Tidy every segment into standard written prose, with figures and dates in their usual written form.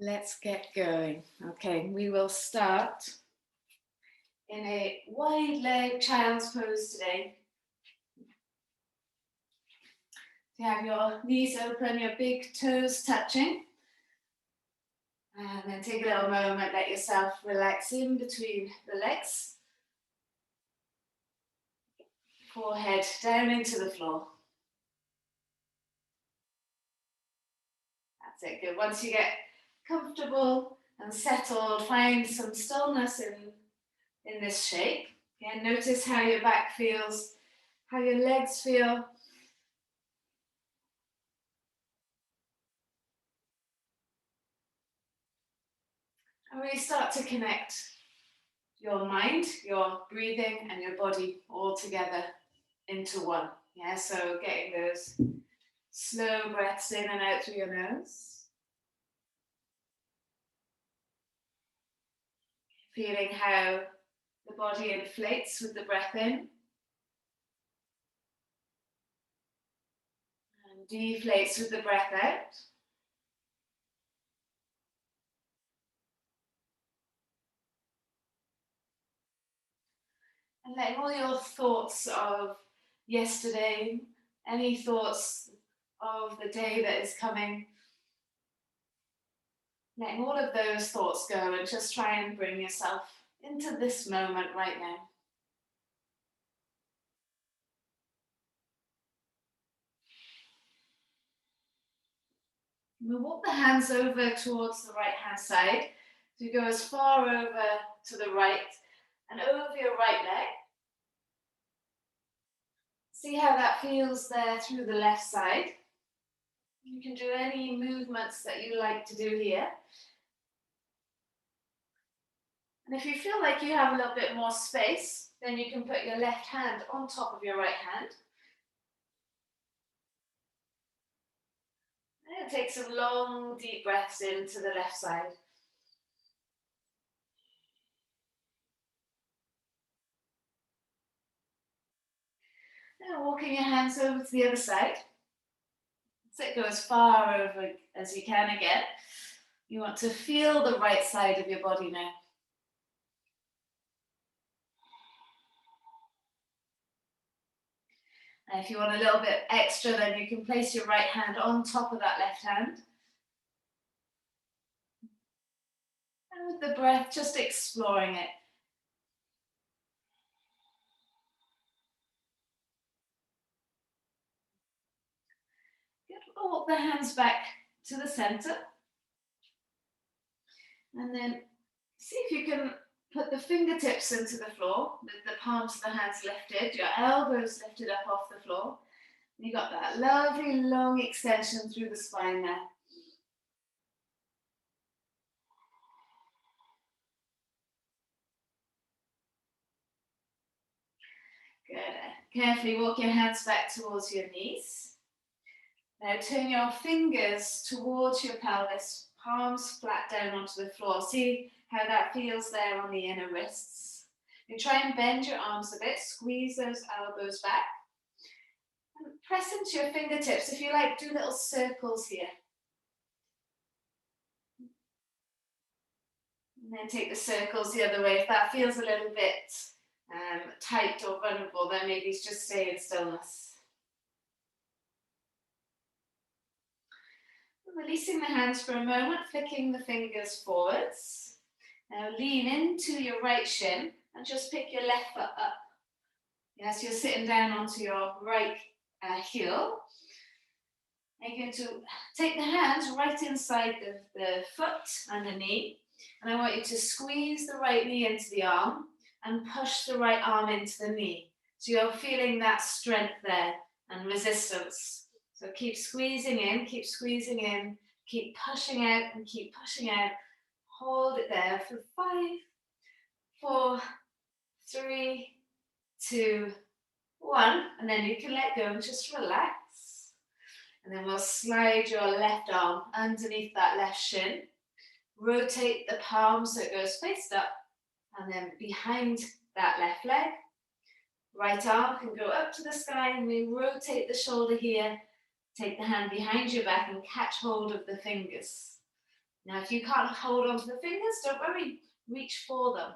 Let's get going. Okay, we will start in a wide leg child's pose today. You have your knees open, your big toes touching. And then take a little moment, let yourself relax in between the legs. Forehead down into the floor. That's it, good. Once you get comfortable and settled, find some stillness in this shape. Again, notice how your back feels, how your legs feel. And really start to connect your mind, your breathing, and your body all together into one. Yeah, so getting those slow breaths in and out through your nose. Feeling how the body inflates with the breath in and deflates with the breath out. And letting all your thoughts of yesterday, any thoughts of the day that is coming, letting all of those thoughts go and just try and bring yourself into this moment right now. We'll walk the hands over towards the right hand side. So you go as far over to the right and over your right leg. See how that feels there through the left side. You can do any movements that you like to do here. And if you feel like you have a little bit more space, then you can put your left hand on top of your right hand. And take some long, deep breaths into the left side. And walking your hands over to the other side. So go as far over as you can again. You want to feel the right side of your body now. And if you want a little bit extra, then you can place your right hand on top of that left hand. And with the breath, just exploring it. Good. We'll walk the hands back to the center. And then see if you can put the fingertips into the floor with the palms of the hands lifted, your elbows lifted up off the floor. You got that lovely long extension through the spine there. Good. Carefully walk your hands back towards your knees. Now turn your fingers towards your pelvis, palms flat down onto the floor. See how that feels there on the inner wrists. You try and bend your arms a bit, squeeze those elbows back. And press into your fingertips. If you like, do little circles here. And then take the circles the other way. If that feels a little bit tight or vulnerable, then maybe just stay in stillness. Releasing the hands for a moment, flicking the fingers forwards. Now lean into your right shin and just pick your left foot up. Yes, you're sitting down onto your right heel. And you're going to take the hands right inside the foot and the knee. And I want you to squeeze the right knee into the arm and push the right arm into the knee. So you're feeling that strength there and resistance. So keep squeezing in, keep pushing out and keep pushing out. Hold it there for 5, 4, 3, 2, 1. And then you can let go and just relax. And then we'll slide your left arm underneath that left shin. Rotate the palm so it goes face up. And then behind that left leg. Right arm can go up to the sky and we rotate the shoulder here. Take the hand behind your back and catch hold of the fingers. Now, if you can't hold onto the fingers, don't worry, reach for them.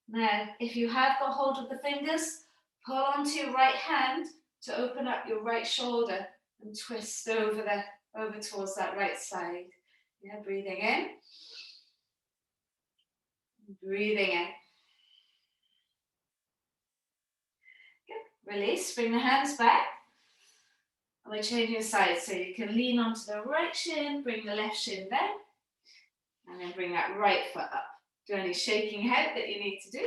Now, if you have got hold of the fingers, pull onto your right hand to open up your right shoulder and twist over towards that right side. Yeah, breathing in, breathing in. Good. Release, bring the hands back. And we're changing sides, so you can lean onto the right shin, bring the left shin down, and then bring that right foot up. Do any shaking head that you need to do.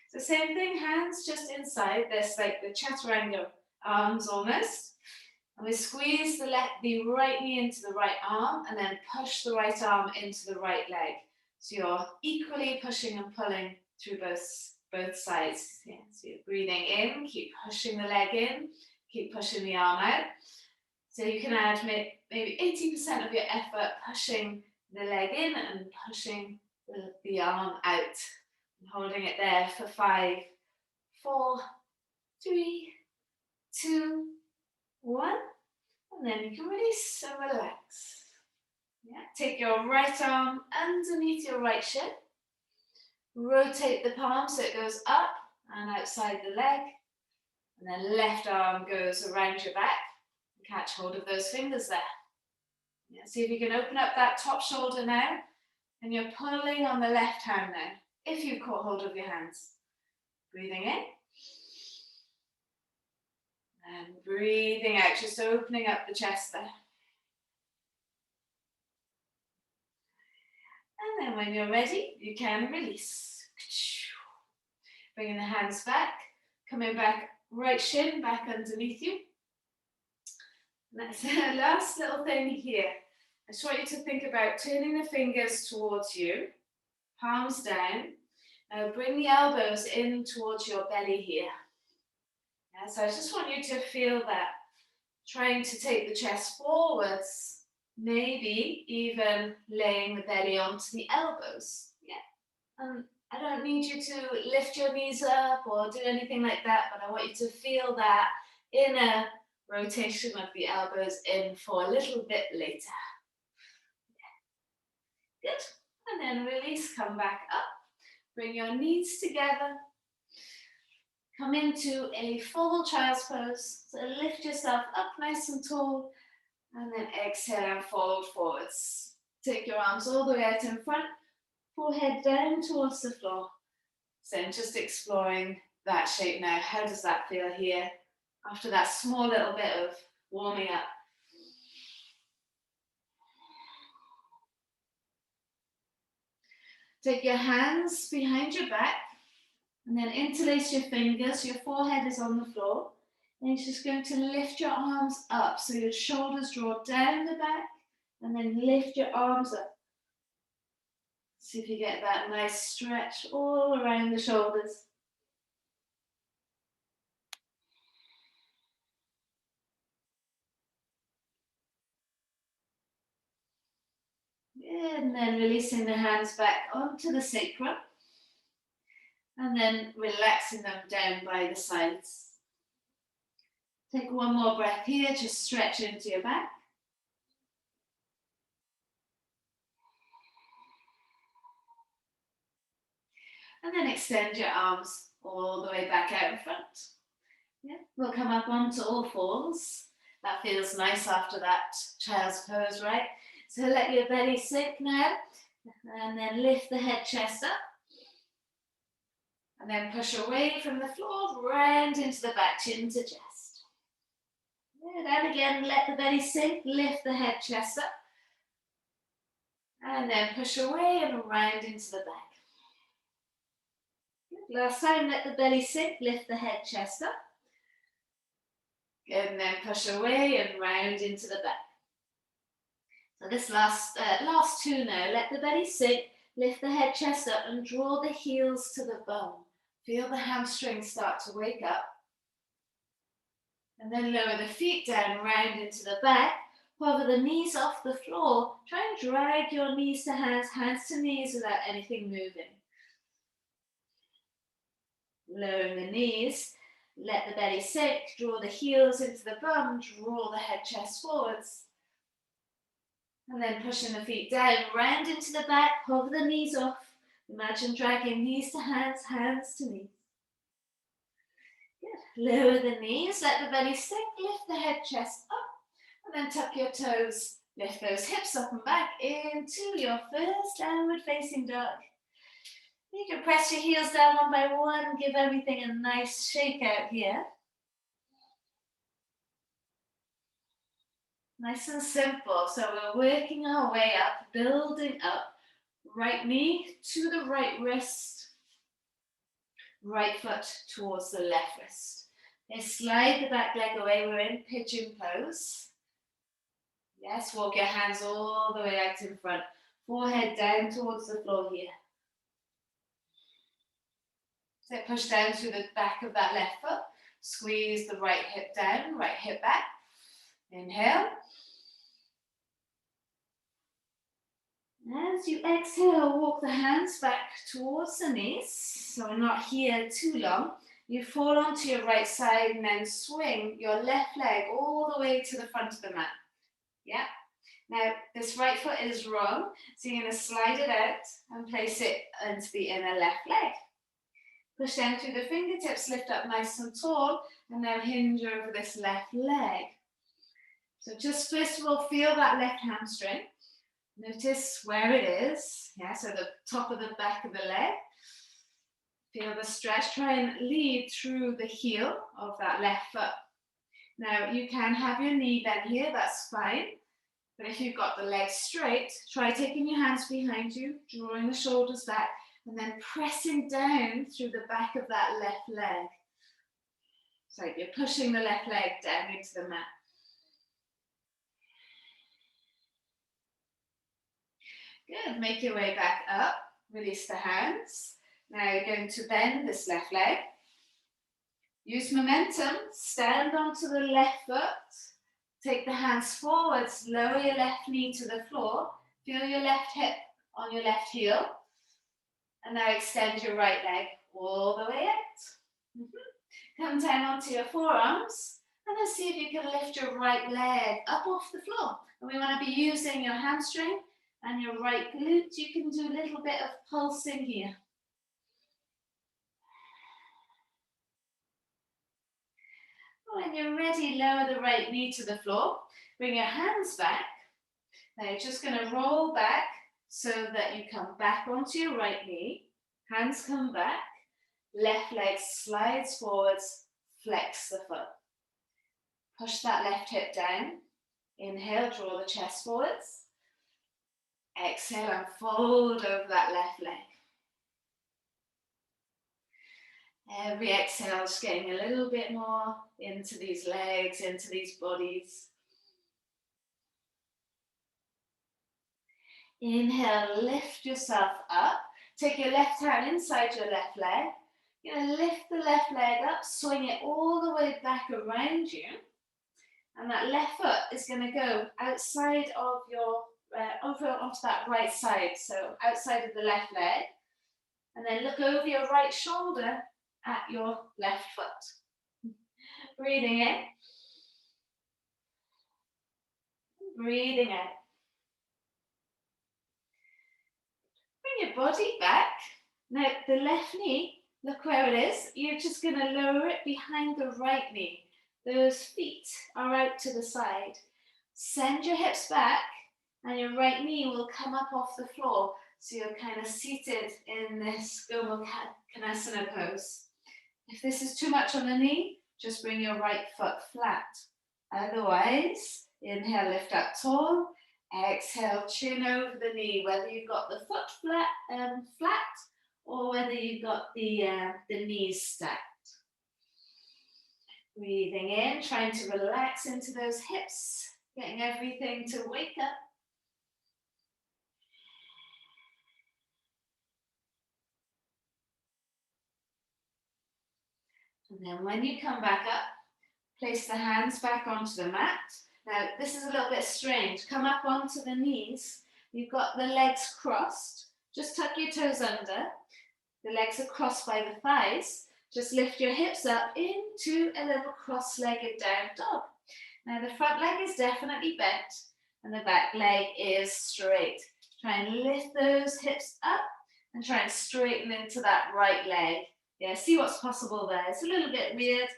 So same thing, hands just inside. There's like the chaturanga arms almost. And we squeeze the right knee into the right arm and then push the right arm into the right leg. So you're equally pushing and pulling through both sides. Yeah, so you're breathing in, keep pushing the leg in, keep pushing the arm out. So you can add maybe 80% of your effort pushing the leg in and pushing the arm out. And holding it there for 5, 4, 3, 2, 1. And then you can release and relax. Yeah. Take your right arm underneath your right shin. Rotate the palm so it goes up and outside the leg. And then left arm goes around your back. Catch hold of those fingers there. Yeah, see if you can open up that top shoulder now. And you're pulling on the left hand now, if you've caught hold of your hands. Breathing in. And breathing out, just opening up the chest there. And then when you're ready, you can release. Bringing the hands back, coming back, right shin back underneath you. And that's the last little thing here. I just want you to think about turning the fingers towards you, palms down. Bring the elbows in towards your belly here. Yeah, so I just want you to feel that, trying to take the chest forwards, maybe even laying the belly onto the elbows. Yeah. I don't need you to lift your knees up or do anything like that, but I want you to feel that inner rotation of the elbows in for a little bit later. Yeah. Good. And then release, come back up. Bring your knees together. Come into a full child's pose. So lift yourself up nice and tall. And then exhale and fold forwards. Take your arms all the way out in front. Forehead down towards the floor. So I'm just exploring that shape now. How does that feel here after that small little bit of warming up? Take your hands behind your back and then interlace your fingers. Your forehead is on the floor. And you're just going to lift your arms up. So your shoulders draw down the back and then lift your arms up. See if you get that nice stretch all around the shoulders. And then releasing the hands back onto the sacrum. And then relaxing them down by the sides. Take one more breath here, just stretch into your back. And then extend your arms all the way back out in front. Yeah, we'll come up onto all fours. That feels nice after that child's pose, right? So let your belly sink now. And then lift the head, chest up. And then push away from the floor, round into the back, chin to chest. Good. And again, let the belly sink, lift the head, chest up. And then push away and round into the back. Good. Last time, let the belly sink, lift the head, chest up. Good. And then push away and round into the back. So this last two now, let the belly sink, lift the head, chest up, and draw the heels to the bone. Feel the hamstrings start to wake up. And then lower the feet down, round into the back. Hover the knees off the floor. Try and drag your knees to hands, hands to knees without anything moving. Lowering the knees, let the belly sink, draw the heels into the bum, draw the head, chest forwards. And then pushing the feet down, round into the back, hover the knees off. Imagine dragging knees to hands, hands to knees. Good. Lower the knees, let the belly sink, lift the head, chest up, and then tuck your toes. Lift those hips up and back into your first downward facing dog. You can press your heels down one by one, give everything a nice shake out here. Nice and simple. So we're working our way up, building up. Right knee to the right wrist. Right foot towards the left wrist. Then slide the back leg away. We're in pigeon pose. Yes, walk your hands all the way out in front. Forehead down towards the floor here. So push down through the back of that left foot. Squeeze the right hip down, right hip back. Inhale. As you exhale, walk the hands back towards the knees. So we're not here too long. You fall onto your right side and then swing your left leg all the way to the front of the mat. Yeah. Now, this right foot is wrong, so you're going to slide it out and place it into the inner left leg. Push down through the fingertips, lift up nice and tall, and then hinge over this left leg. So just first of all, feel that left hamstring. Notice where it is. Yeah, so the top of the back of the leg. Feel the stretch. Try and lead through the heel of that left foot. Now, you can have your knee bent here, that's fine. But if you've got the leg straight, try taking your hands behind you, drawing the shoulders back, and then pressing down through the back of that left leg. So you're pushing the left leg down into the mat. Good, make your way back up, release the hands. Now you're going to bend this left leg. Use momentum, stand onto the left foot. Take the hands forwards, lower your left knee to the floor. Feel your left hip on your left heel. And now extend your right leg all the way out. Come down onto your forearms. And then see if you can lift your right leg up off the floor. And we want to be using your hamstring and your right glute. You can do a little bit of pulsing here. When you're ready, lower the right knee to the floor. Bring your hands back. Now you're just going to roll back so that you come back onto your right knee. Hands come back. Left leg slides forwards. Flex the foot. Push that left hip down. Inhale, draw the chest forwards. Exhale and fold over that left leg. Every exhale is getting a little bit more into these legs, into these bodies. Inhale, lift yourself up. Take your left hand inside your left leg. You're going to lift the left leg up, swing it all the way back around you. And that left foot is going to go outside of your, over onto that right side. So outside of the left leg. And then look over your right shoulder at your left foot. Breathing in. Breathing out. Bring your body back. Now the left knee, look where it is. You're just going to lower it behind the right knee. Those feet are out to the side. Send your hips back and your right knee will come up off the floor. So you're kind of seated in this Gomukhasana pose. If this is too much on the knee, just bring your right foot flat. Otherwise, inhale, lift up tall. Exhale, chin over the knee, whether you've got the foot flat or whether you've got the knees stacked. Breathing in, trying to relax into those hips, getting everything to wake up. And then when you come back up, place the hands back onto the mat. Now, this is a little bit strange. Come up onto the knees. You've got the legs crossed. Just tuck your toes under. The legs are crossed by the thighs. Just lift your hips up into a little cross-legged down dog. Now, the front leg is definitely bent. and the back leg is straight. Try and lift those hips up and try and straighten into that right leg. Yeah, see what's possible there. It's a little bit weird.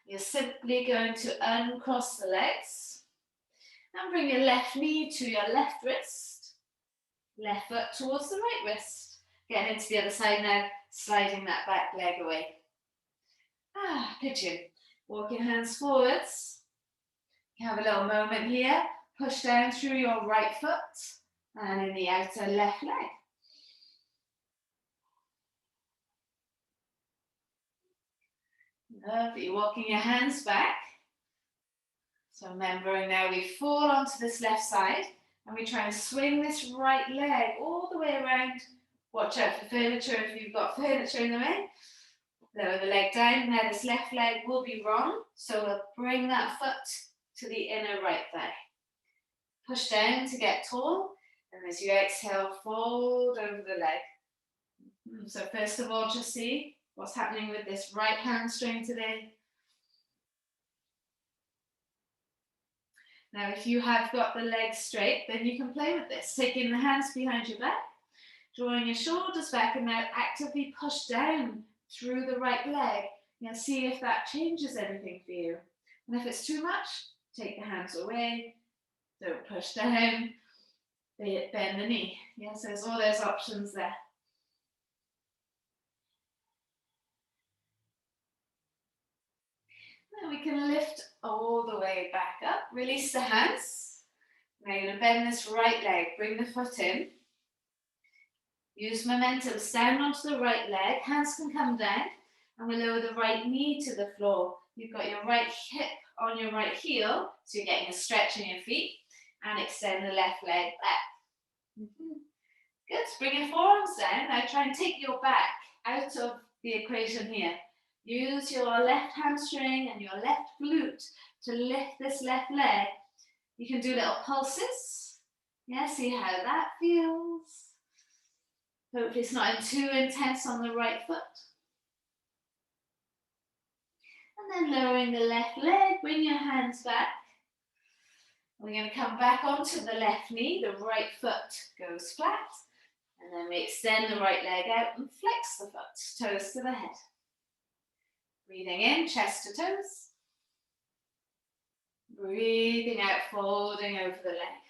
You're simply going to uncross the legs and bring your left knee to your left wrist, left foot towards the right wrist. Getting into the other side now, sliding that back leg away. Pigeon. Walk your hands forwards. You have a little moment here. Push down through your right foot and in the outer left leg. Lovely. Walking your hands back. So remembering now we fall onto this left side and we try and swing this right leg all the way around. Watch out for furniture if you've got furniture in the way. Lower the leg down. Now this left leg will be wrong, so we'll bring that foot to the inner right thigh. Push down to get tall, and as you exhale, fold over the leg. So first of all, just see what's happening with this right hamstring today. Now, if you have got the legs straight, then you can play with this. Taking the hands behind your back, drawing your shoulders back, and now actively push down through the right leg. Now see if that changes anything for you. And if it's too much, take the hands away. Don't push down. Bend the knee. Yes, there's all those options there. Now we can lift all the way back up. Release the hands. Now you're going to bend this right leg. Bring the foot in. Use momentum, stand onto the right leg, hands can come down, and we lower the right knee to the floor. You've got your right hip on your right heel, so you're getting a stretch in your feet, and extend the left leg back. Good, bring your forearms down. Now try and take your back out of the equation here. Use your left hamstring and your left glute to lift this left leg. You can do little pulses. Yeah, see how that feels. Hopefully it's not too intense on the right foot. And then lowering the left leg, bring your hands back. We're going to come back onto the left knee, the right foot goes flat. And then we extend the right leg out and flex the foot, toes to the head. Breathing in, chest to toes. Breathing out, folding over the leg.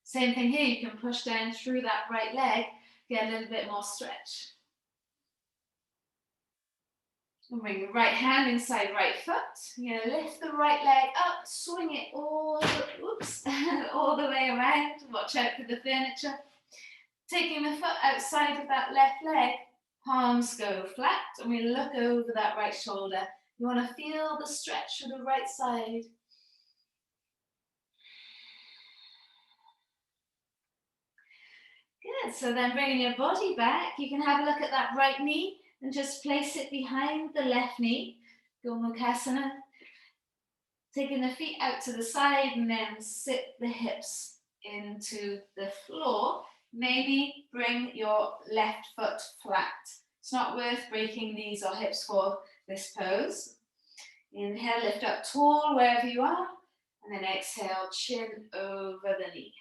Same thing here, you can push down through that right leg, get a little bit more stretch. And bring the right hand inside right foot. You're going to lift the right leg up, swing it all the way around. Watch out for the furniture. Taking the foot outside of that left leg, palms go flat, and we look over that right shoulder. You want to feel the stretch for the right side. Good, so then bringing your body back, you can have a look at that right knee and just place it behind the left knee, Gomukhasana. Taking the feet out to the side and then sit the hips into the floor. Maybe bring your left foot flat. It's not worth breaking knees or hips for this pose. Inhale, lift up tall wherever you are, and then exhale, chin over the knee.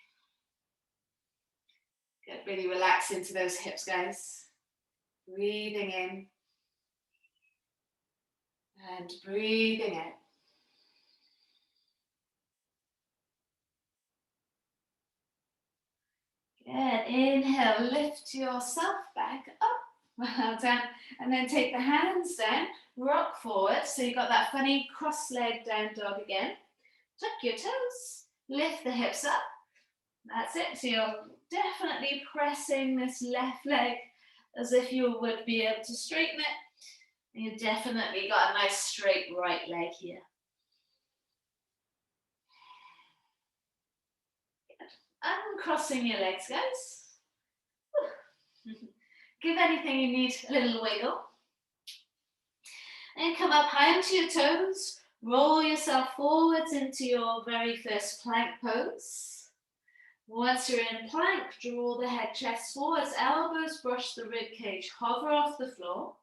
Good, really relax into those hips, guys. Breathing in and breathing out. Good, inhale, lift yourself back up, well done, and then take the hands down, rock forward, so you've got that funny cross-legged down dog again. Tuck your toes, lift the hips up, that's it, so you're definitely pressing this left leg as if you would be able to straighten it, and you've definitely got a nice straight right leg here. Uncrossing your legs, guys. Give anything you need a little wiggle. And come up high onto your toes. Roll yourself forwards into your very first plank pose. Once you're in plank, draw the head, chest forwards, elbows brush the rib cage, hover off the floor.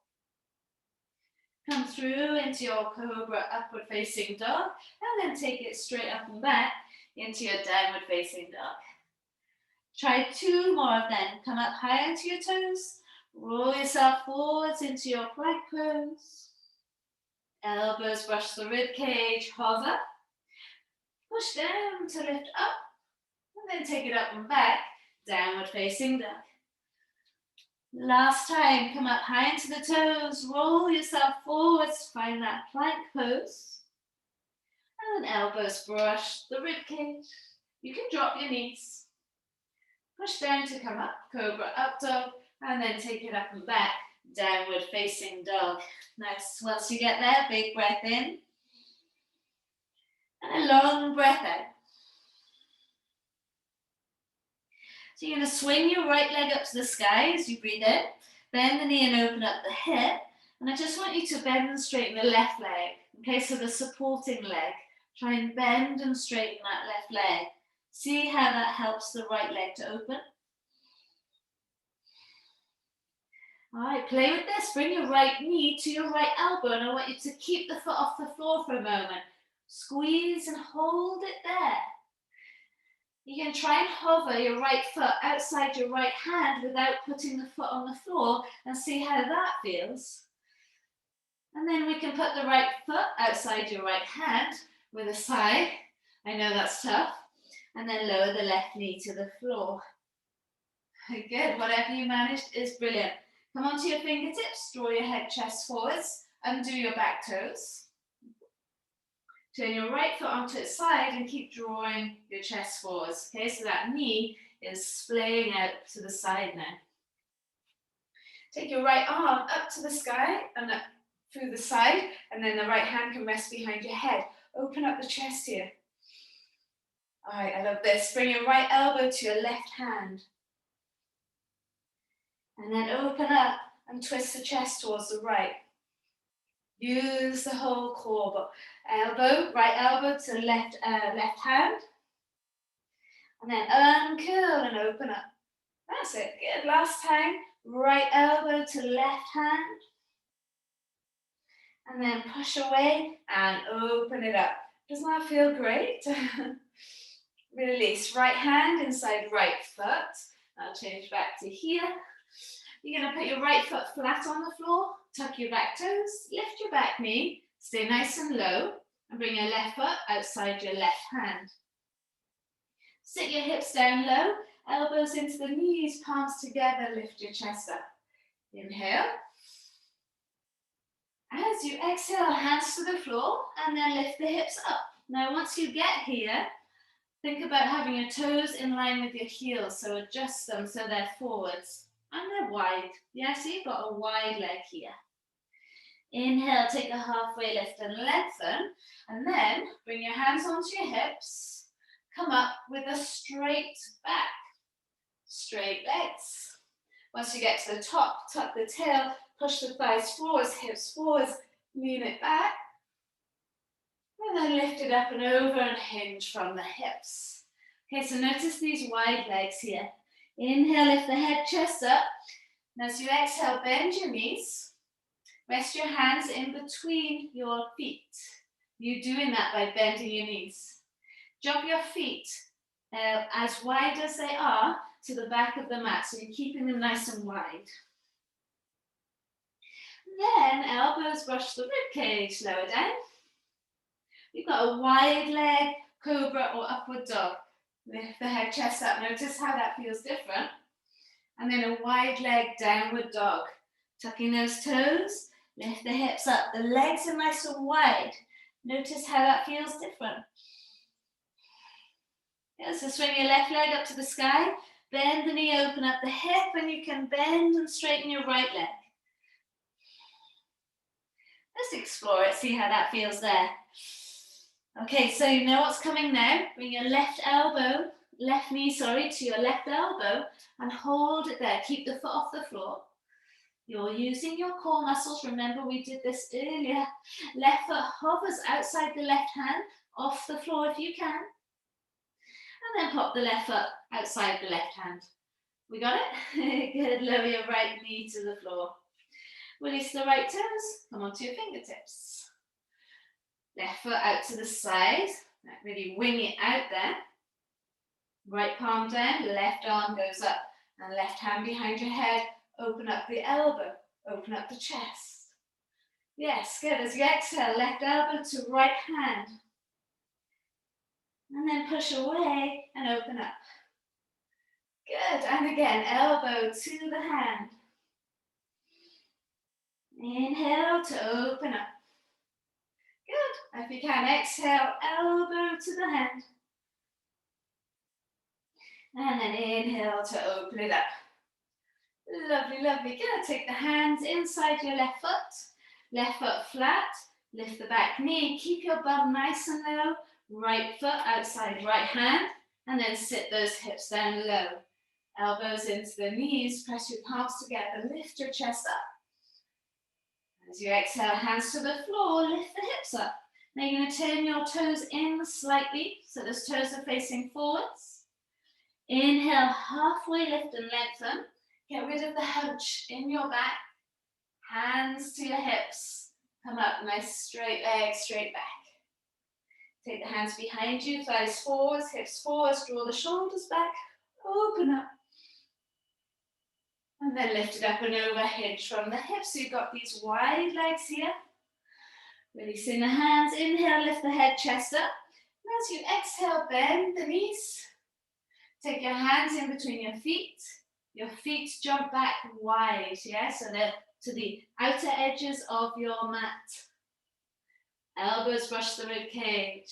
Come through into your cobra upward facing dog, and then take it straight up and back into your downward facing dog. Try 2 more of them. Come up high onto your toes, roll yourself forwards into your plank pose. Elbows brush the rib cage, hover. Push down to lift up, and then take it up and back, downward facing dog. Last time, come up high into the toes, roll yourself forwards, find that plank pose. And then elbows brush the rib cage. You can drop your knees. Push down to come up, cobra up dog, and then take it up and back, downward facing dog. Nice. Once you get there, big breath in. And a long breath out. So you're going to swing your right leg up to the sky as you breathe in. Bend the knee and open up the hip. And I just want you to bend and straighten the left leg. Okay, so the supporting leg. Try and bend and straighten that left leg. See how that helps the right leg to open. All right, play with this. Bring your right knee to your right elbow, and I want you to keep the foot off the floor for a moment. Squeeze and hold it there. You can try and hover your right foot outside your right hand without putting the foot on the floor and see how that feels. And then we can put the right foot outside your right hand with a sigh. I know that's tough. And then lower the left knee to the floor. Good, whatever you managed is brilliant. Come onto your fingertips, draw your head, chest forwards, undo your back toes. Turn your right foot onto its side and keep drawing your chest forwards. Okay, so that knee is splaying out to the side now. Take your right arm up to the sky and up through the side, and then the right hand can rest behind your head. Open up the chest here. All right, I love this. Bring your right elbow to your left hand. And then open up and twist the chest towards the right. Use the whole core, but right elbow to left hand. And then uncurl and open up. That's it, good. Last time, right elbow to left hand. And then push away and open it up. Doesn't that feel great? Release, right hand inside right foot. I'll change back to here. You're going to put your right foot flat on the floor, tuck your back toes, lift your back knee, stay nice and low, and bring your left foot outside your left hand. Sit your hips down low, elbows into the knees, palms together, lift your chest up. Inhale. As you exhale, hands to the floor, and then lift the hips up. Now, once you get here, think about having your toes in line with your heels, so adjust them so they're forwards. And they're wide. Yeah, so you've got a wide leg here. Inhale, take a halfway lift and lengthen. And then bring your hands onto your hips. Come up with a straight back. Straight legs. Once you get to the top, tuck the tail, push the thighs forwards, hips forwards, lean it back. And then lift it up and over and hinge from the hips. Okay, so notice these wide legs here. Inhale, lift the head, chest up. And as you exhale, bend your knees. Rest your hands in between your feet. You're doing that by bending your knees. Drop your feet as wide as they are to the back of the mat, so you're keeping them nice and wide. Then elbows brush the rib cage, lower down. You've got a wide leg, cobra or upward dog. Lift the head, chest up. Notice how that feels different. And then a wide leg, downward dog. Tucking those toes, lift the hips up. The legs are nice and wide. Notice how that feels different. Yeah, so swing your left leg up to the sky. Bend the knee, open up the hip, and you can bend and straighten your right leg. Let's explore it, see how that feels there. Okay, so you know what's coming now. Bring your left knee to your left elbow and hold it there. Keep the foot off the floor. You're using your core muscles. Remember, we did this earlier. Left foot hovers outside the left hand, off the floor if you can. And then pop the left foot outside the left hand. We got it? Good, lower your right knee to the floor. Release the right toes, come onto your fingertips. Left foot out to the side, really wing it out there. Right palm down, left arm goes up, and left hand behind your head. Open up the elbow, open up the chest. Yes, good. As you exhale, left elbow to right hand. And then push away and open up. Good. And again, elbow to the hand. Inhale to open up. Good. If you can, exhale, elbow to the hand. And then inhale to open it up. Lovely, lovely. Good. Take the hands inside your left foot flat. Lift the back knee. Keep your bum nice and low. Right foot outside right hand. And then sit those hips down low. Elbows into the knees. Press your palms together. Lift your chest up. As you exhale, hands to the floor. Lift the hips up. Now you're going to turn your toes in slightly. So those toes are facing forwards. Inhale, halfway lift and lengthen. Get rid of the hunch in your back. Hands to your hips. Come up, nice straight leg, straight back. Take the hands behind you, thighs forwards, hips forwards, draw the shoulders back, open up. And then lift it up and over, hinge from the hips. So you've got these wide legs here. Releasing the hands, inhale, lift the head, chest up. And as you exhale, bend the knees. Take your hands in between your feet. Your feet jump back wide, yeah? So they're to the outer edges of your mat. Elbows brush the rib cage.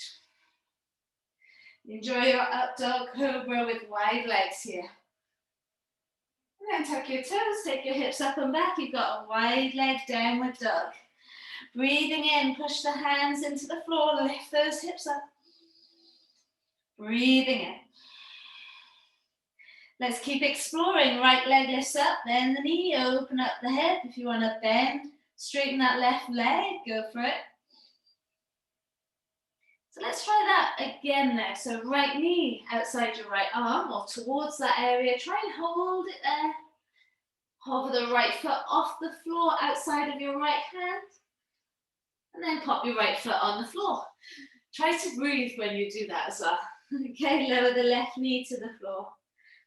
Enjoy your up dog cobra with wide legs here. And then tuck your toes, take your hips up and back. You've got a wide leg downward dog. Breathing in, push the hands into the floor, lift those hips up. Breathing in. Let's keep exploring. Right leg lifts up, bend the knee, open up the hip. If you want to bend, straighten that left leg, go for it. So let's try that again now. So right knee outside your right arm or towards that area. Try and hold it there. Hover the right foot off the floor outside of your right hand. And then pop your right foot on the floor. Try to breathe when you do that as well. Okay, lower the left knee to the floor.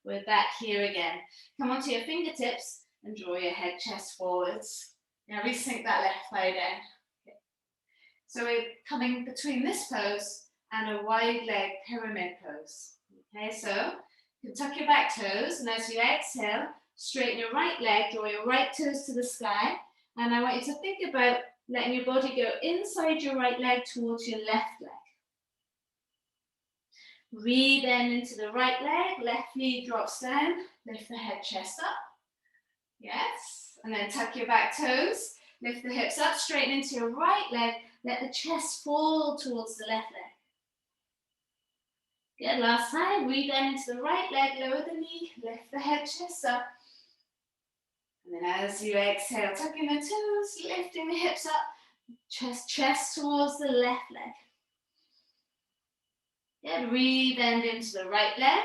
We're back here again. Come onto your fingertips and draw your head, chest forwards. Now resync that left thigh down. Okay. So we're coming between this pose and a wide leg pyramid pose. Okay, so you can tuck your back toes, and as you exhale, straighten your right leg, draw your right toes to the sky, and I want you to think about letting your body go inside your right leg towards your left leg. Re-bend into the right leg, left knee drops down, lift the head, chest up. Yes, and then tuck your back toes, lift the hips up, straighten into your right leg, let the chest fall towards the left leg. Good, last time, re-bend into the right leg, lower the knee, lift the head, chest up. And then as you exhale, tucking the toes, lifting the hips up, chest towards the left leg. Good, re-bend into the right leg,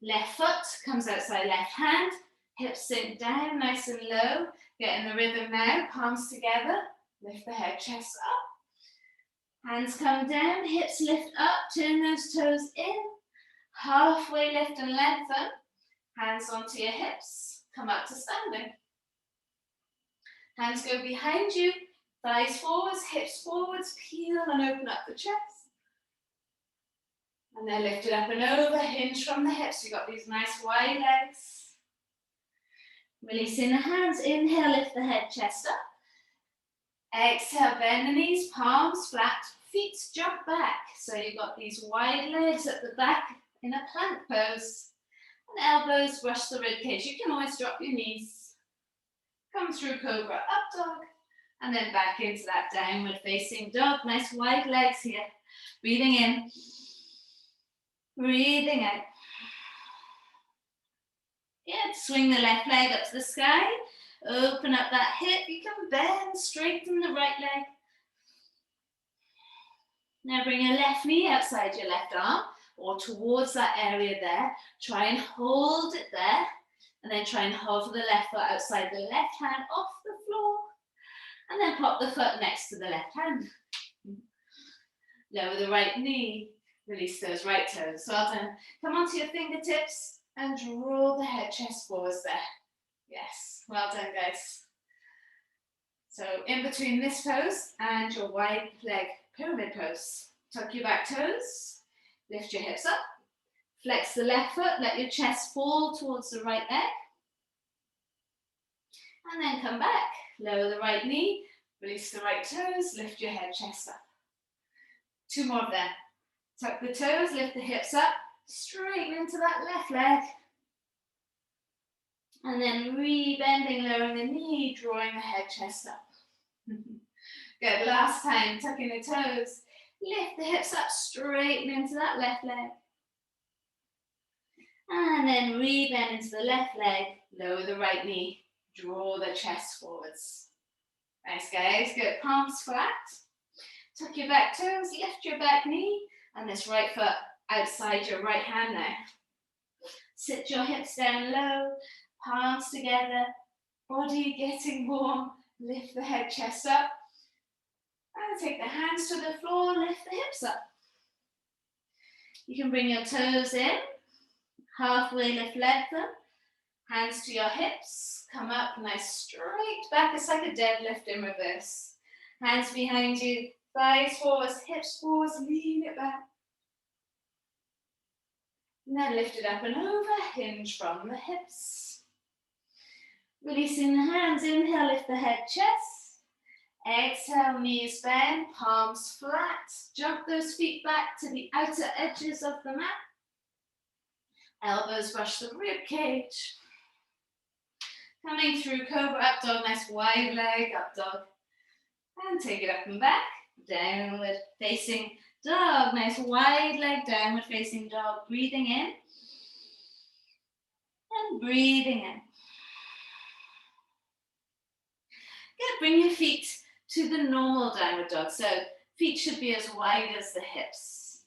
left foot comes outside left hand, hips sink down nice and low, get in the rhythm now, palms together, lift the head, chest up. Hands come down, hips lift up, turn those toes in, halfway lift and lengthen, hands onto your hips, come up to standing. Hands go behind you, thighs forwards, hips forwards, peel and open up the chest. And then lift it up and over, hinge from the hips. You've got these nice wide legs. Releasing the hands, inhale, lift the head, chest up. Exhale, bend the knees, palms flat, feet jump back. So you've got these wide legs at the back in a plank pose. And elbows brush the rib cage. You can always drop your knees. Come through cobra, up dog. And then back into that downward facing dog. Nice wide legs here. Breathing in. Breathing out. Good. Swing the left leg up to the sky. Open up that hip. You can bend, straighten the right leg. Now bring your left knee outside your left arm or towards that area there. Try and hold it there. And then try and hover the left foot outside the left hand off the floor. And then pop the foot next to the left hand. Lower the right knee. Release those right toes. Well done. Come onto your fingertips and draw the head chest forwards there. Yes, well done, guys. So in between this pose and your wide leg pyramid pose, tuck your back toes, lift your hips up, flex the left foot, let your chest fall towards the right leg, and then come back. Lower the right knee, release the right toes, lift your head, chest up. 2 more of them. Tuck the toes, lift the hips up, straighten into that left leg. And then re-bending, lowering the knee, drawing the head, chest up. Good, last time, tucking the toes, lift the hips up, straighten into that left leg. And then re-bend into the left leg, lower the right knee, draw the chest forwards. Nice, guys, good, palms flat. Tuck your back toes, lift your back knee, and this right foot outside your right hand now. Sit your hips down low, palms together, body getting warm, lift the head, chest up, and take the hands to the floor, lift the hips up. You can bring your toes in, halfway lift, leg them, hands to your hips, come up, nice straight back, it's like a deadlift in reverse. Hands behind you, thighs forwards, hips forwards, lean it back. And then lift it up and over, hinge from the hips. Releasing the hands, inhale, lift the head, chest. Exhale, knees bend, palms flat. Jump those feet back to the outer edges of the mat. Elbows brush the rib cage. Coming through Cobra Up Dog, nice wide leg, Up Dog. And take it up and back, downward facing dog, nice wide leg, downward facing dog. Breathing in and breathing in. Good, bring your feet to the normal downward dog. So feet should be as wide as the hips.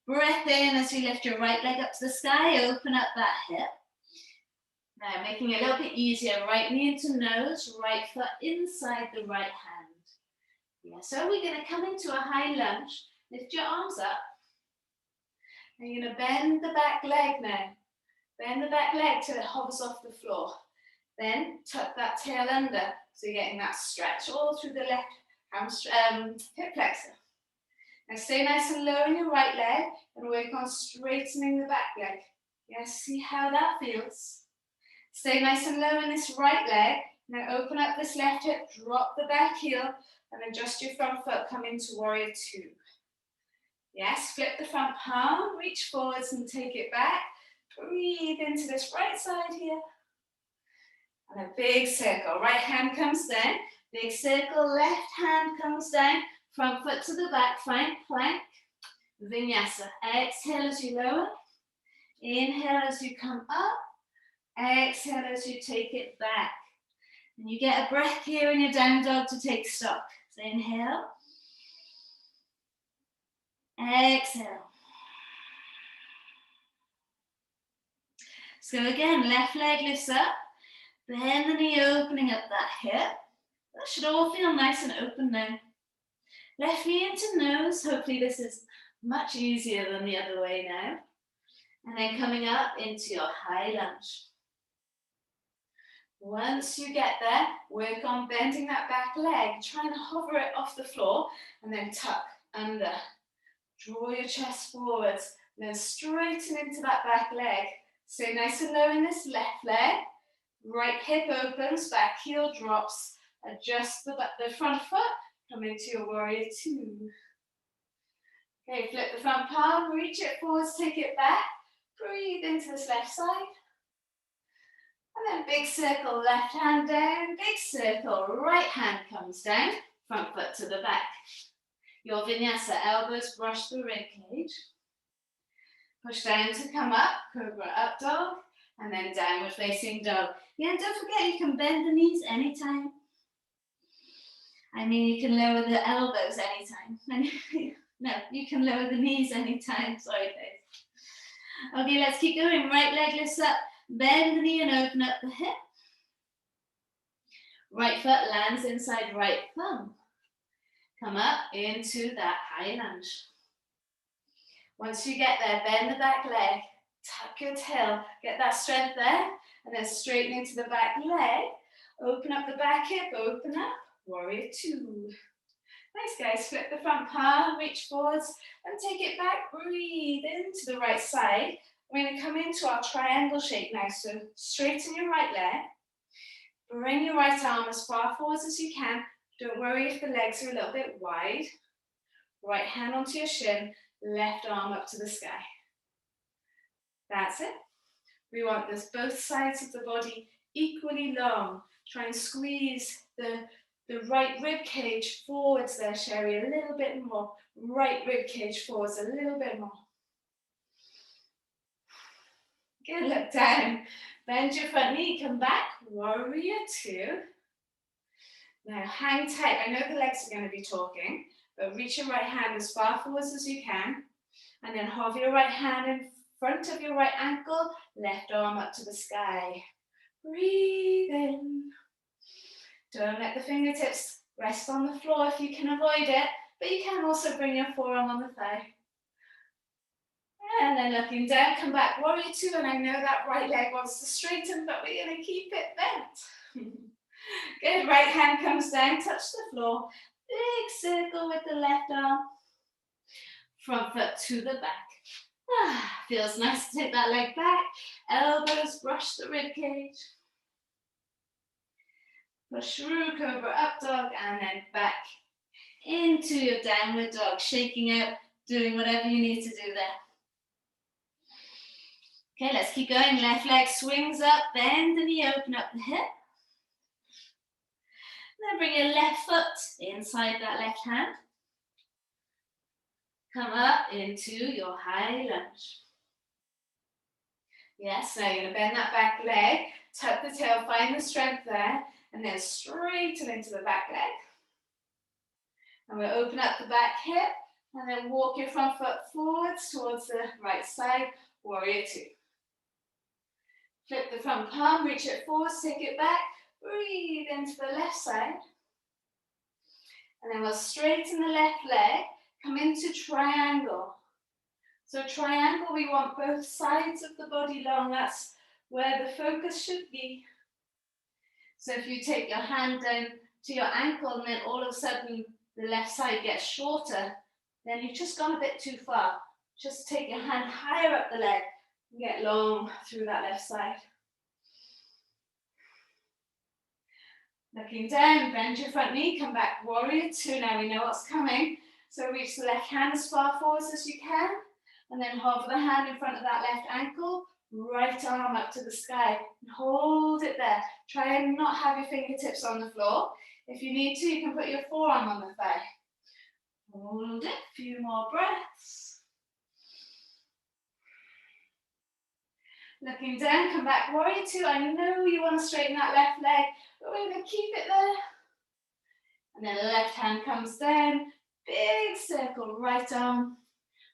Breath in as you lift your right leg up to the sky, open up that hip. Now making it a little bit easier, right knee into nose, right foot inside the right hand. Yeah, so we're going to come into a high lunge. Lift your arms up. And you're going to bend the back leg now. Bend the back leg till it hovers off the floor. Then tuck that tail under. So you're getting that stretch all through the left hip flexor. Now stay nice and low in your right leg and work on straightening the back leg. Yeah, see how that feels. Stay nice and low in this right leg. Now open up this left hip, drop the back heel, and adjust your front foot, come into warrior 2. Yes, flip the front palm, reach forwards and take it back. Breathe into this right side here. And a big circle. Right hand comes down. Big circle, left hand comes down. Front foot to the back, plank, plank. Vinyasa. Exhale as you lower. Inhale as you come up. Exhale as you take it back. And you get a breath here in your down dog to take stock. So inhale. Exhale. So again, left leg lifts up. Bend the knee, opening up that hip. That should all feel nice and open now. Left knee into nose. Hopefully this is much easier than the other way now. And then coming up into your high lunge. Once you get there, work on bending that back leg. Try and hover it off the floor and then tuck under. Draw your chest forwards and then straighten into that back leg. Stay nice and low in this left leg. Right hip opens, back heel drops. Adjust the front foot. Come into your warrior 2. Okay, flip the front palm, reach it forwards, take it back. Breathe into this left side. And then big circle, left hand down, big circle, right hand comes down, front foot to the back. Your vinyasa, elbows brush the rib cage. Push down to come up, Cobra Up Dog, and then downward facing dog. Yeah, don't forget you can bend the knees anytime. I mean, you can lower the elbows anytime. No, you can lower the knees anytime. Sorry, guys. Okay, let's keep going. Right leg lifts up. Bend the knee and open up the hip. Right foot lands inside right thumb. Come up into that high lunge. Once you get there, bend the back leg, tuck your tail, get that strength there, and then straighten into the back leg. Open up the back hip, open up, warrior two. Nice guys, flip the front palm, reach forwards, and take it back, breathe into the right side. We're going to come into our triangle shape now, so straighten your right leg, bring your right arm as far forwards as you can. Don't worry if the legs are a little bit wide. Right hand onto your shin, left arm up to the sky. That's it. We want this both sides of the body equally long. Try and squeeze the right rib cage forwards there, Sherry, a little bit more. Right rib cage forwards a little bit more. Good, look down. Bend your front knee, come back, warrior two. Now hang tight. I know the legs are going to be talking, but reach your right hand as far forwards as you can. And then hover your right hand in front of your right ankle, left arm up to the sky. Breathe in. Don't let the fingertips rest on the floor if you can avoid it, but you can also bring your forearm on the thigh. And then looking down, come back, warrior two, and I know that right leg wants to straighten, but we're going to keep it bent. Good, right hand comes down, touch the floor, big circle with the left arm, front foot to the back. Feels nice to take that leg back, elbows brush the rib cage. Push through, cobra up dog, and then back into your downward dog, shaking out, doing whatever you need to do there. Okay, let's keep going. Left leg swings up, bend the knee, open up the hip. Then bring your left foot inside that left hand. Come up into your high lunge. Yes, now you're going to bend that back leg, tuck the tail, find the strength there, and then straighten into the back leg. And we'll open up the back hip, and then walk your front foot forwards towards the right side, warrior two. Flip the front palm, reach it forwards, take it back, breathe into the left side. And then we'll straighten the left leg, come into triangle. So triangle, we want both sides of the body long. That's where the focus should be. So if you take your hand down to your ankle and then all of a sudden the left side gets shorter, then you've just gone a bit too far. Just take your hand higher up the leg and get long through that left side. Looking down, bend your front knee, come back, warrior two. Now we know what's coming. So reach the left hand as far forwards as you can, and then hover the hand in front of that left ankle, right arm up to the sky, and hold it there. Try and not have your fingertips on the floor. If you need to, you can put your forearm on the thigh. Hold it, a few more breaths. Looking down, come back, warrior two. I know you want to straighten that left leg, but we're going to keep it there. And then the left hand comes down, big circle, right arm,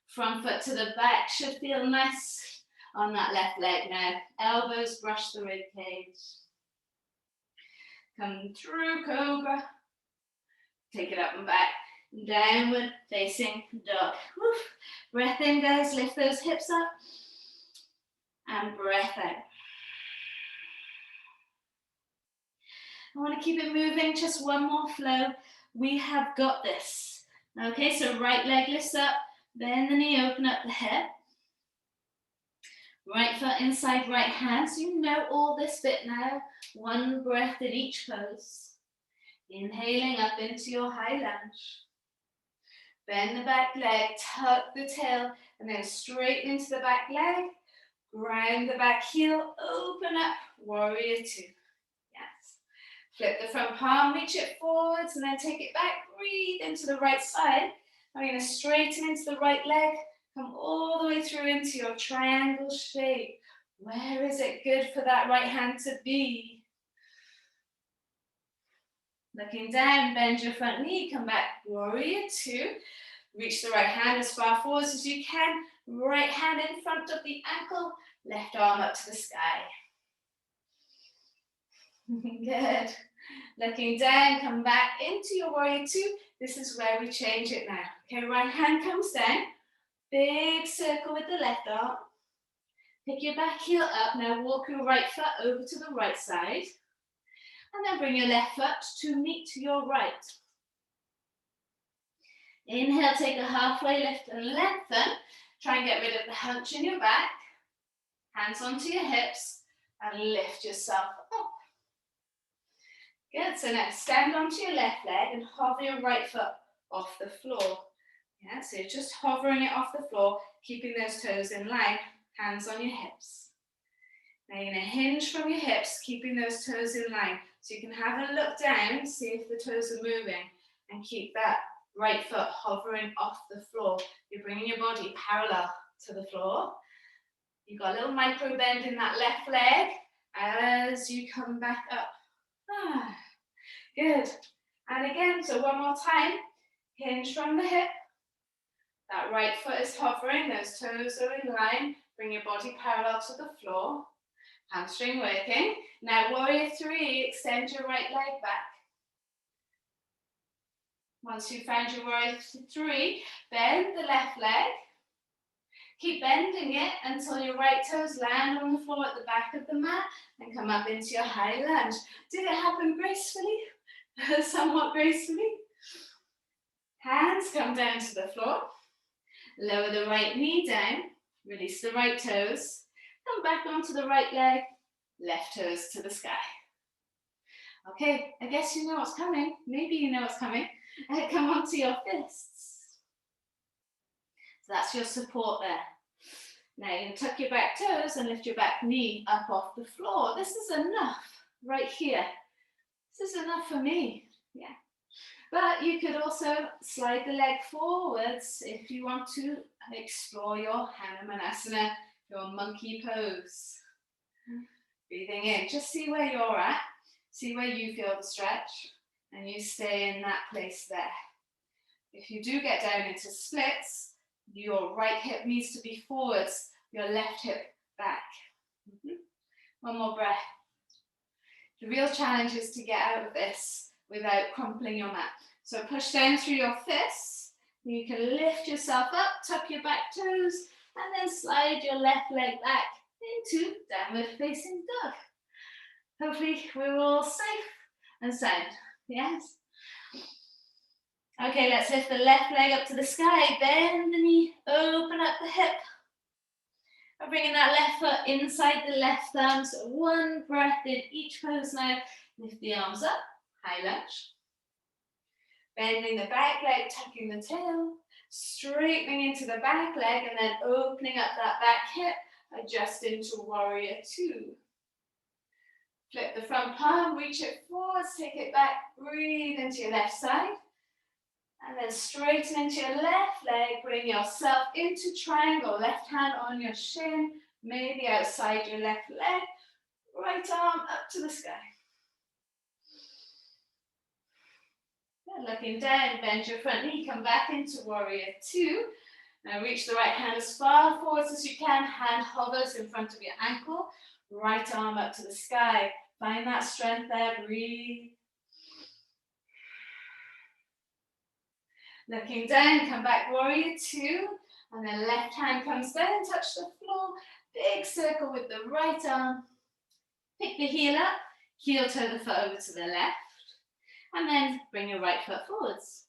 front foot to the back. Should feel nice on that left leg now. Elbows brush the rib cage. Come through cobra. Take it up and back. Downward facing dog. Woof. Breath in, guys. Lift those hips up. And breath out. I want to keep it moving. Just one more flow. We have got this. Okay, so right leg lifts up. Bend the knee, open up the hip. Right foot inside right hand. So you know all this bit now. One breath in each pose. Inhaling up into your high lunge. Bend the back leg, tuck the tail, and then straighten into the back leg. Ground the back heel, open up, warrior two. Yes. Flip the front palm, reach it forwards, and then take it back. Breathe into the right side. Now you're going to straighten into the right leg. Come all the way through into your triangle shape. Where is it good for that right hand to be? Looking down, bend your front knee, come back, warrior two. Reach the right hand as far forwards as you can. Right hand in front of the ankle, left arm up to the sky. Good. Looking down, come back into your warrior two. This is where we change it now. Okay, right hand comes down. Big circle with the left arm. Pick your back heel up. Now walk your right foot over to the right side. And then bring your left foot to meet your right. Inhale, take a halfway lift and lengthen. Try and get rid of the hunch in your back. Hands onto your hips and lift yourself up. Good, so now stand onto your left leg and hover your right foot off the floor. Yeah, so you're just hovering it off the floor, keeping those toes in line, hands on your hips. Now you're going to hinge from your hips, keeping those toes in line. So you can have a look down, see if the toes are moving, and keep that right foot hovering off the floor. You're bringing your body parallel to the floor. You've got a little micro bend in that left leg as you come back up. Good. And again, so one more time. Hinge from the hip. That right foot is hovering, those toes are in line. Bring your body parallel to the floor. Hamstring working. Now warrior three, extend your right leg back. Once you've found your warrior three, bend the left leg. Keep bending it until your right toes land on the floor at the back of the mat and come up into your high lunge. Did it happen gracefully? Somewhat gracefully. Hands come down to the floor. Lower the right knee down. Release the right toes. Come back onto the right leg. Left toes to the sky. Okay, I guess you know what's coming. Maybe you know what's coming. Come onto your fists. So that's your support there. Now you can tuck your back toes and lift your back knee up off the floor. This is enough right here. This is enough for me. Yeah. But you could also slide the leg forwards if you want to explore your Hanumanasana, your monkey pose. Breathing in, just see where you're at, see where you feel the stretch, and you stay in that place there. If you do get down into splits, your right hip needs to be forwards, your left hip back. One more breath. The real challenge is to get out of this without crumpling your mat. So push down through your fists. You can lift yourself up, tuck your back toes, and then slide your left leg back into downward facing dog. Hopefully we're all safe and sound. Yes? Okay, let's lift the left leg up to the sky. Bend the knee, open up the hip. I'm bringing that left foot inside the left thumb. So one breath in each pose now. Lift the arms up, high lunge. Bending the back leg, tucking the tail. Straightening into the back leg and then opening up that back hip. Adjust into warrior two. Flip the front palm, reach it forwards, take it back, breathe into your left side. And then straighten into your left leg, bring yourself into triangle, left hand on your shin, maybe outside your left leg, right arm up to the sky. Good. Looking down, bend your front knee, come back into warrior two. Now reach the right hand as far forwards as you can, hand hovers in front of your ankle, right arm up to the sky. Find that strength there, breathe. Looking down, come back, warrior two, and then left hand comes down, touch the floor, big circle with the right arm. Pick the heel up, heel toe the foot over to the left, and then bring your right foot forwards.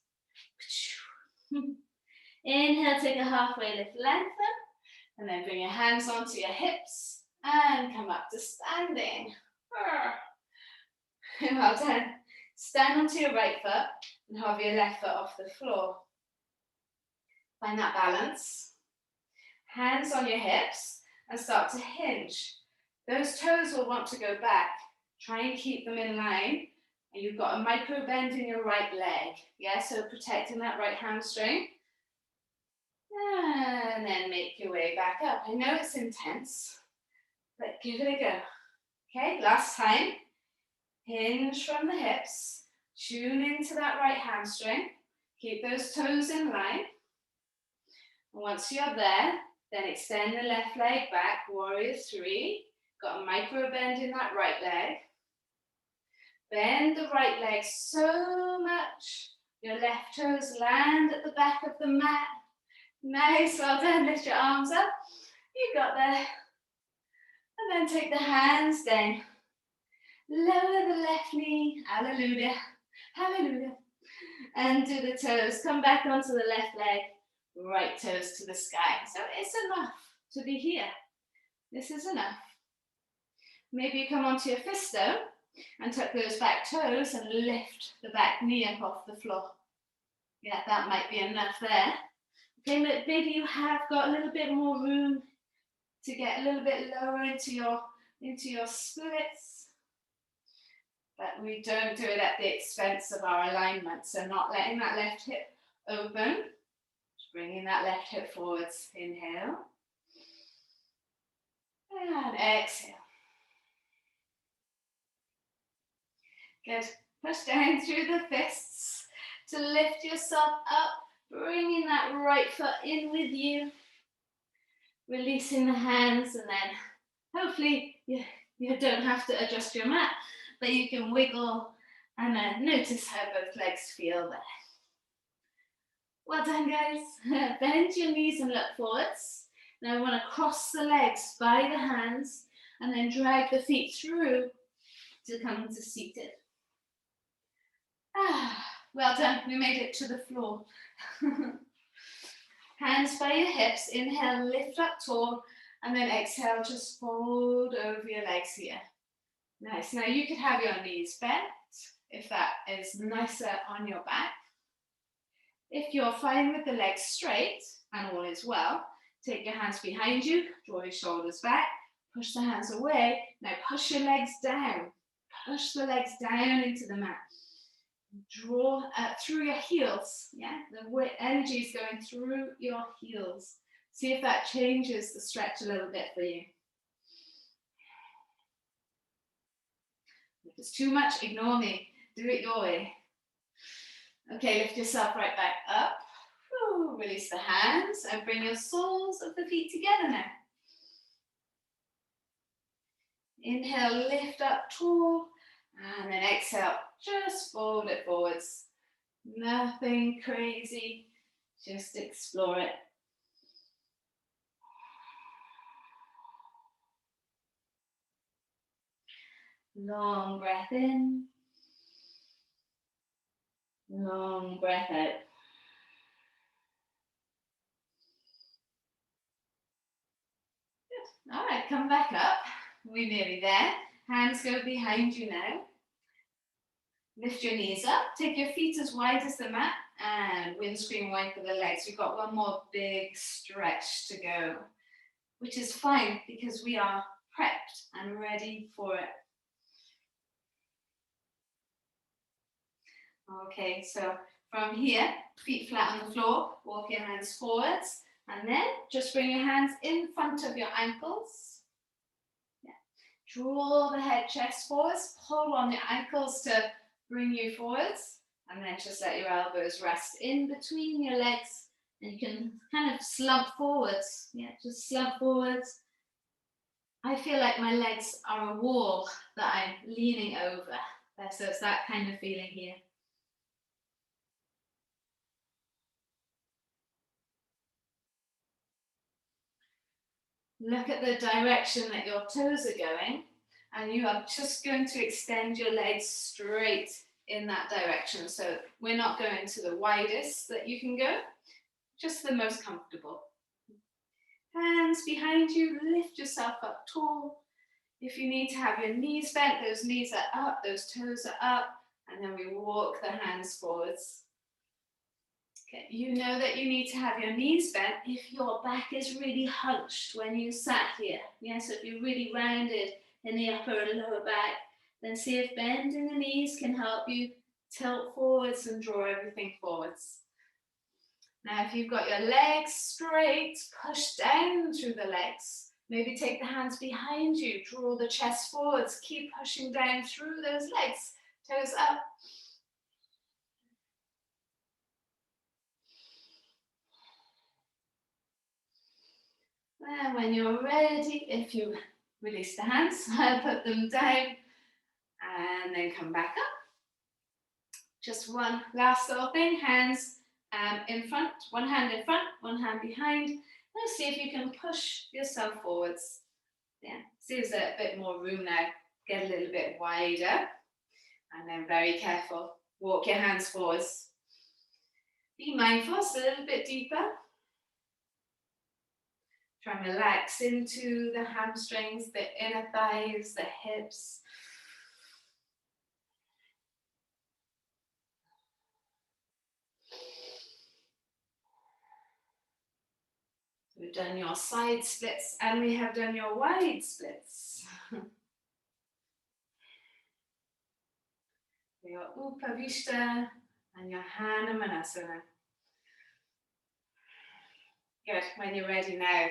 Inhale, take a halfway lift, lengthen, and then bring your hands onto your hips, and come up to standing. Well done. Stand onto your right foot, and hover your left foot off the floor. Find that balance. Hands on your hips and start to hinge. Those toes will want to go back. Try and keep them in line. And you've got a micro bend in your right leg. Yeah, so protecting that right hamstring. And then make your way back up. I know it's intense, but give it a go. Okay, last time. Hinge from the hips. Tune into that right hamstring. Keep those toes in line. And once you're there, then extend the left leg back, warrior three. Got a micro bend in that right leg. Bend the right leg so much. Your left toes land at the back of the mat. Nice, well done. Lift your arms up. You got there. And then take the hands down. Lower the left knee. Hallelujah. Hallelujah. And do the toes. Come back onto the left leg. Right toes to the sky. So it's enough to be here. This is enough. Maybe you come onto your fisto and tuck those back toes and lift the back knee up off the floor. Yeah, that might be enough there. Okay, maybe you have got a little bit more room to get a little bit lower into your splits. But we don't do it at the expense of our alignment. So not letting that left hip open. Just bringing that left hip forwards. Inhale. And exhale. Good. Push down through the fists to lift yourself up. Bringing that right foot in with you. Releasing the hands, and then hopefully you don't have to adjust your mat, but you can wiggle and notice how both legs feel there. Well done, guys. Bend your knees and look forwards. Now I want to cross the legs by the hands and then drag the feet through to come to seated. Well done. We made it to the floor. Hands by your hips. Inhale, lift up tall, and then exhale, just fold over your legs here. Nice. Now you could have your knees bent if that is nicer on your back. If you're fine with the legs straight and all is well, take your hands behind you, draw your shoulders back, push the hands away. Now push your legs down. Push the legs down into the mat. Draw through your heels. Yeah, the energy is going through your heels. See if that changes the stretch a little bit for you. If it's too much, ignore me. Do it your way. Okay, lift yourself right back up. Woo, release the hands and bring your soles of the feet together now. Inhale, lift up tall, and then exhale, just fold it forwards. Nothing crazy, just explore it. Long breath in. Long breath out. Good. All right, come back up. We're nearly there. Hands go behind you now. Lift your knees up. Take your feet as wide as the mat and windscreen wide for the legs. We've got one more big stretch to go, which is fine because we are prepped and ready for it. Okay, so from here, feet flat on the floor, walk your hands forwards, and then just bring your hands in front of your ankles. Yeah. Draw the head, chest forwards, pull on your ankles to bring you forwards, and then just let your elbows rest in between your legs, and you can kind of slump forwards. Yeah, just slump forwards. I feel like my legs are a wall that I'm leaning over. So it's that kind of feeling here. Look at the direction that your toes are going, and you are just going to extend your legs straight in that direction. So we're not going to the widest that you can go, just the most comfortable. Hands behind you, lift yourself up tall. If you need to have your knees bent, those knees are up, those toes are up, and then we walk the hands forwards. Okay, you know that you need to have your knees bent if your back is really hunched when you sat here. Yeah, so if you're really rounded in the upper and lower back, then see if bending the knees can help you tilt forwards and draw everything forwards. Now, if you've got your legs straight, push down through the legs. Maybe take the hands behind you, draw the chest forwards, keep pushing down through those legs, toes up. And when you're ready, if you release the hands, put them down And then come back up. Just one last little thing, hands in front, one hand in front, one hand behind. Let's see if you can push yourself forwards. Yeah, see there's a bit more room now. Get a little bit wider. And then very careful, walk your hands forwards. Be mindful, it's a little bit deeper. Try and relax into the hamstrings, the inner thighs, the hips. We've done your side splits and we have done your wide splits. Your Upavishta and your Hanumanasana. Good, when you're ready now,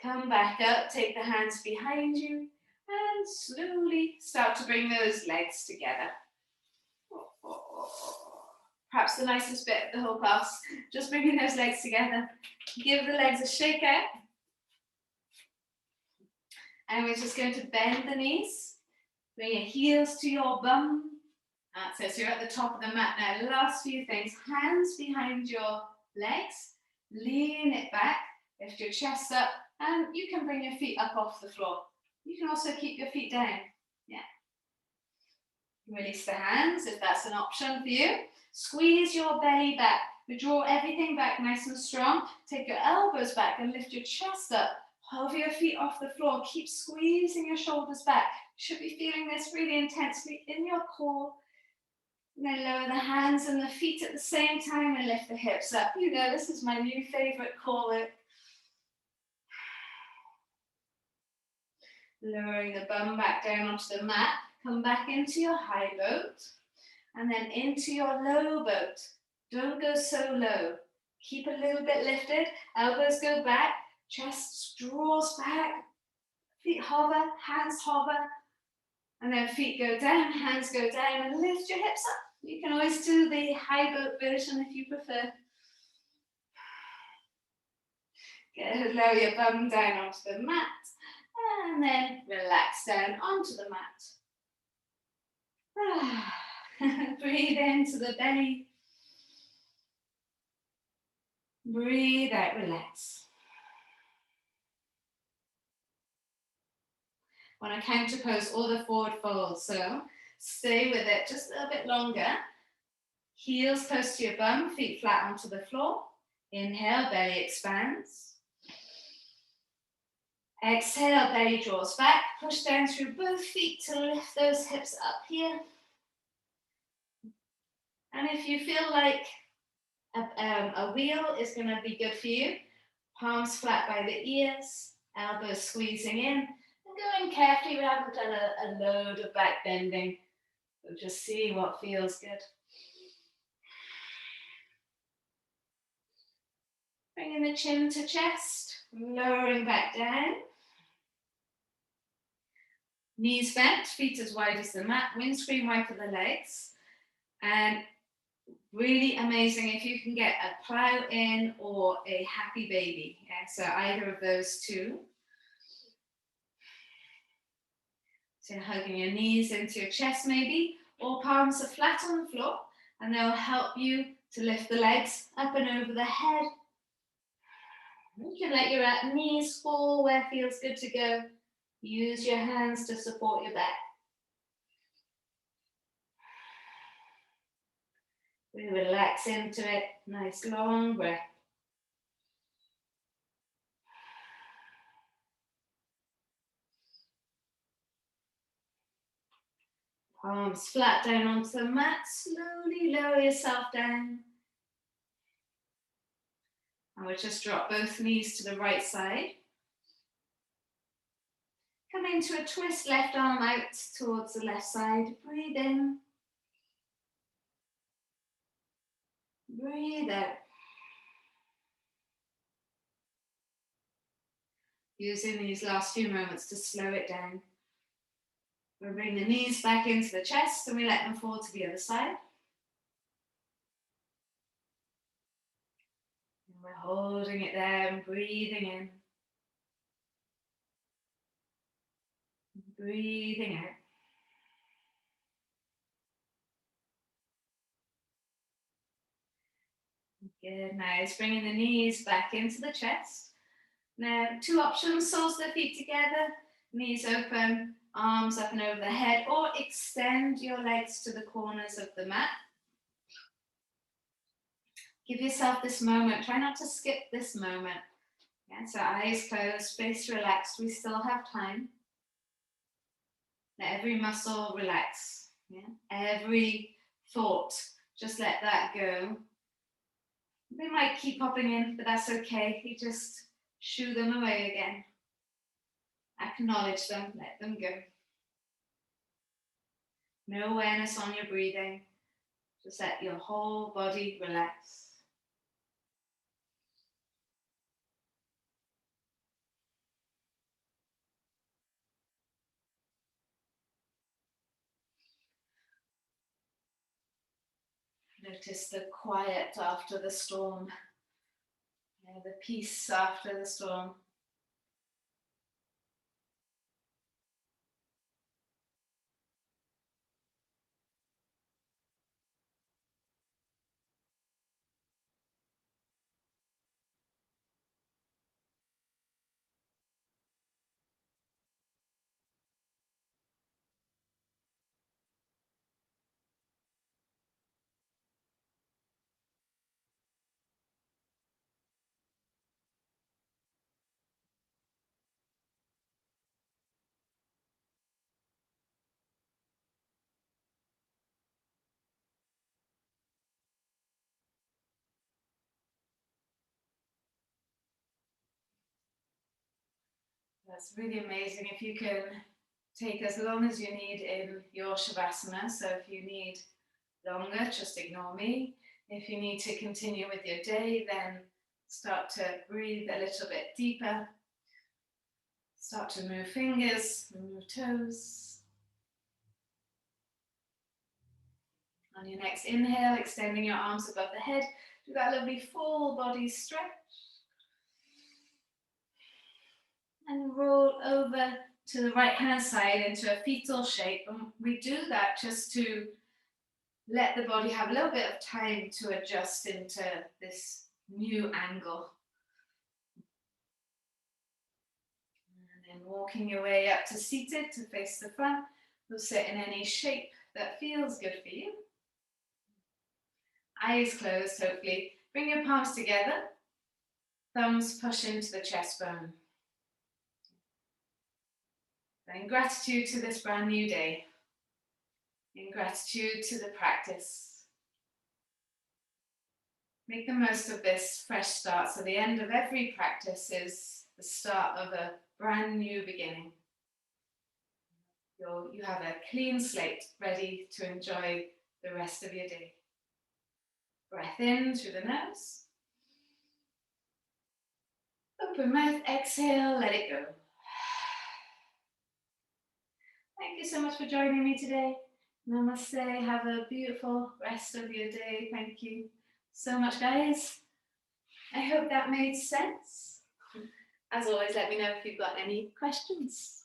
come back up, take the hands behind you and slowly start to bring those legs together. Perhaps the nicest bit of the whole class, just bringing those legs together. Give the legs a shake out. And we're just going to bend the knees. Bring your heels to your bum. That's it, so you're at the top of the mat now. Last few things, hands behind your legs. Lean it back, lift your chest up, and you can bring your feet up off the floor. You can also keep your feet down. Yeah. Release the hands if that's an option for you. Squeeze your belly back. We draw everything back nice and strong. Take your elbows back and lift your chest up. Hover your feet off the floor. Keep squeezing your shoulders back. You should be feeling this really intensely in your core. And then lower the hands and the feet at the same time and lift the hips up. You know, this is my new favorite core work. Lowering the bum back down onto the mat. Come back into your high boat and then into your low boat. Don't go so low. Keep a little bit lifted. Elbows go back. Chest draws back. Feet hover, hands hover. And then feet go down, hands go down, and lift your hips up. You can always do the high boat version if you prefer. Good. Lower your bum down onto the mat. And then relax down onto the mat. Breathe into the belly. Breathe out, relax. On a counter pose or the forward fold, so stay with it just a little bit longer. Heels close to your bum, feet flat onto the floor. Inhale, belly expands. Exhale, belly draws back. Push down through both feet to lift those hips up here. And if you feel like a wheel is going to be good for you, palms flat by the ears, elbows squeezing in, and going carefully. We haven't done a load of back bending, but just see what feels good. Bringing the chin to chest, lowering back down. Knees bent, feet as wide as the mat, windscreen wiper the legs. And really amazing if you can get a plow in or a happy baby. Yeah, so either of those two. So you're hugging your knees into your chest maybe, or palms are flat on the floor, and they'll help you to lift the legs up and over the head. You can let your knees fall where it feels good to go. Use your hands to support your back. We relax into it, nice long breath. Palms flat down onto the mat, slowly lower yourself down. And we'll just drop both knees to the right side. Come into a twist, left arm out towards the left side. Breathe in. Breathe out. Using these last few moments to slow it down. We'll bring the knees back into the chest and we let them fall to the other side. And we're holding it there and breathing in. Breathing out. Good, nice. Bringing the knees back into the chest. Now, two options, soles of the feet together, knees open, arms up and over the head, or extend your legs to the corners of the mat. Give yourself this moment. Try not to skip this moment. Yeah, so eyes closed, face relaxed. We still have time. Let every muscle relax. Yeah? Every thought, just let that go. They might keep popping in, but that's okay. You just shoo them away again. Acknowledge them, let them go. No awareness on your breathing. Just let your whole body relax. Notice the quiet after the storm, the peace after the storm. That's really amazing. If you can take as long as you need in your Shavasana. So if you need longer, just ignore me. If you need to continue with your day, then start to breathe a little bit deeper. Start to move fingers, move toes. On your next inhale, extending your arms above the head. Do that lovely full body stretch. And roll over to the right hand side into a fetal shape. And we do that just to let the body have a little bit of time to adjust into this new angle. And then walking your way up to seated to face the front. You'll sit in any shape that feels good for you. Eyes closed, hopefully. Bring your palms together. Thumbs push into the chest bone. In gratitude to this brand new day. In gratitude to the practice. Make the most of this fresh start. So the end of every practice is the start of a brand new beginning. You have a clean slate ready to enjoy the rest of your day. Breath in through the nose. Open mouth, exhale, let it go. Thank you so much for joining me today. Namaste. Have a beautiful rest of your day. Thank you so much, guys. I hope that made sense. As always, let me know if you've got any questions.